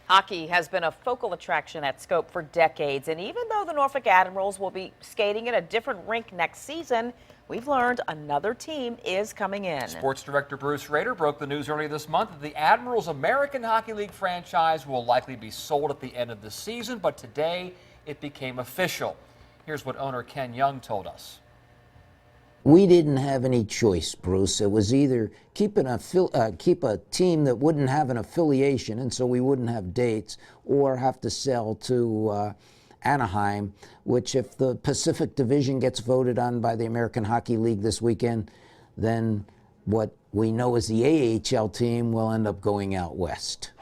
Hockey has been a focal attraction at Scope for decades, and even though the Norfolk Admirals will be skating in a different rink next season, we've learned another team is coming in. Sports director Bruce Rader broke the news earlier this month that the Admirals American Hockey League franchise will likely be sold at the end of the season, but today it became official. Here's what owner Ken Young told us. We didn't have any choice, Bruce. It was either keep a team that wouldn't have an affiliation, and so we wouldn't have dates, or have to sell to Anaheim, which, if the Pacific Division gets voted on by the American Hockey League this weekend, then what we know as the AHL team will end up going out west.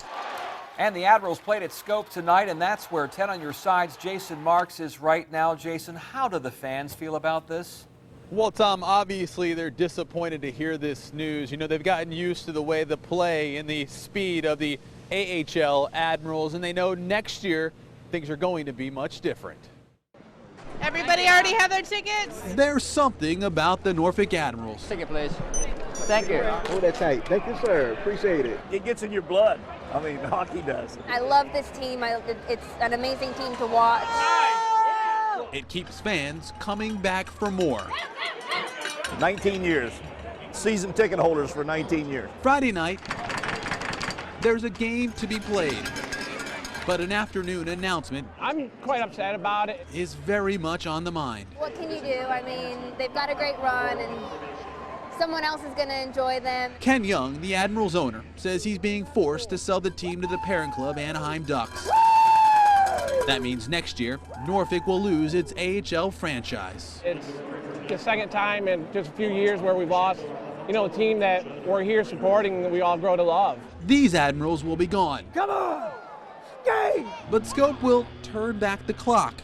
And the Admirals played at Scope tonight, and that's where 10 on your side's Jason Marks is right now. Jason, how do the fans feel about this? Well, Tom, obviously they're disappointed to hear this news. You know, they've gotten used to the way the play and the speed of the AHL Admirals, and they know next year things are going to be much different. Everybody already have their tickets? There's something about the Norfolk Admirals. Ticket, please. Thank you. Hold that tight. Thank you, sir. Appreciate it. It gets in your blood. I mean, hockey does. I love this team. It's an amazing team to watch. It keeps fans coming back for more. 19 years. Season ticket holders for 19 years. Friday night, there's a game to be played, but an afternoon announcement I'm quite upset about it. is very much on the mind. What can you do? I mean, they've got a great run, and someone else is going to enjoy them. Ken Young, the Admirals owner, says he's being forced to sell the team to the parent club, Anaheim Ducks. That means next year, Norfolk will lose its AHL franchise. It's the second time in just a few years where we've lost, a team that we're here supporting that we all grow to love. These Admirals will be gone. Come on! Skate! But Scope will turn back the clock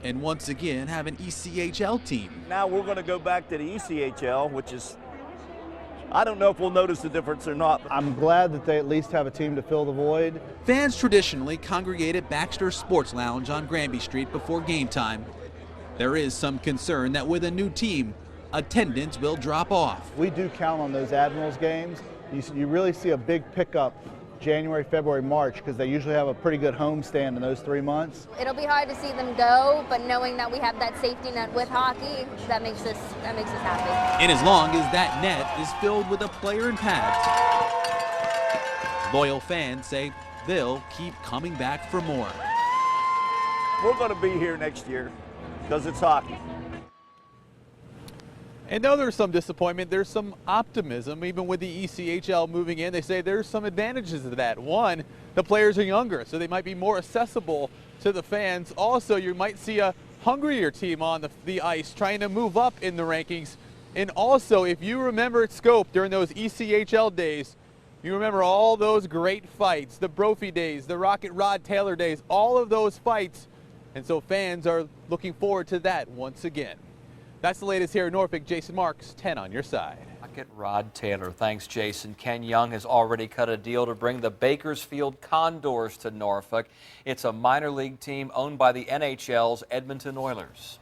and once again have an ECHL team. Now we're going to go back to the ECHL, which is, I don't know if we'll notice the difference or not. I'm glad that they at least have a team to fill the void. Fans traditionally congregate at Baxter Sports Lounge on Granby Street before game time. There is some concern that with a new team, attendance will drop off. We do count on those Admirals games. You really see a big pickup January, February, March, because they usually have a pretty good homestand in those 3 months. It'll be hard to see them go, but knowing that we have that safety net with hockey, that makes us happy. And as long as that net is filled with a player in pads, loyal fans say they'll keep coming back for more. We're going to be here next year because it's hockey. And though there's some disappointment, there's some optimism. Even with the ECHL moving in, they say there's some advantages to that. One, the players are younger, so they might be more accessible to the fans. Also, you might see a hungrier team on the ice trying to move up in the rankings. And also, if you remember at Scope during those ECHL days, you remember all those great fights, the Brophy days, the Rocket Rod Taylor days, all of those fights. And so fans are looking forward to that once again. That's the latest here in Norfolk. Jason Marks, 10 on your side. Rocket Rod Taylor. Thanks, Jason. Ken Young has already cut a deal to bring the Bakersfield Condors to Norfolk. It's a minor league team owned by the NHL's Edmonton Oilers.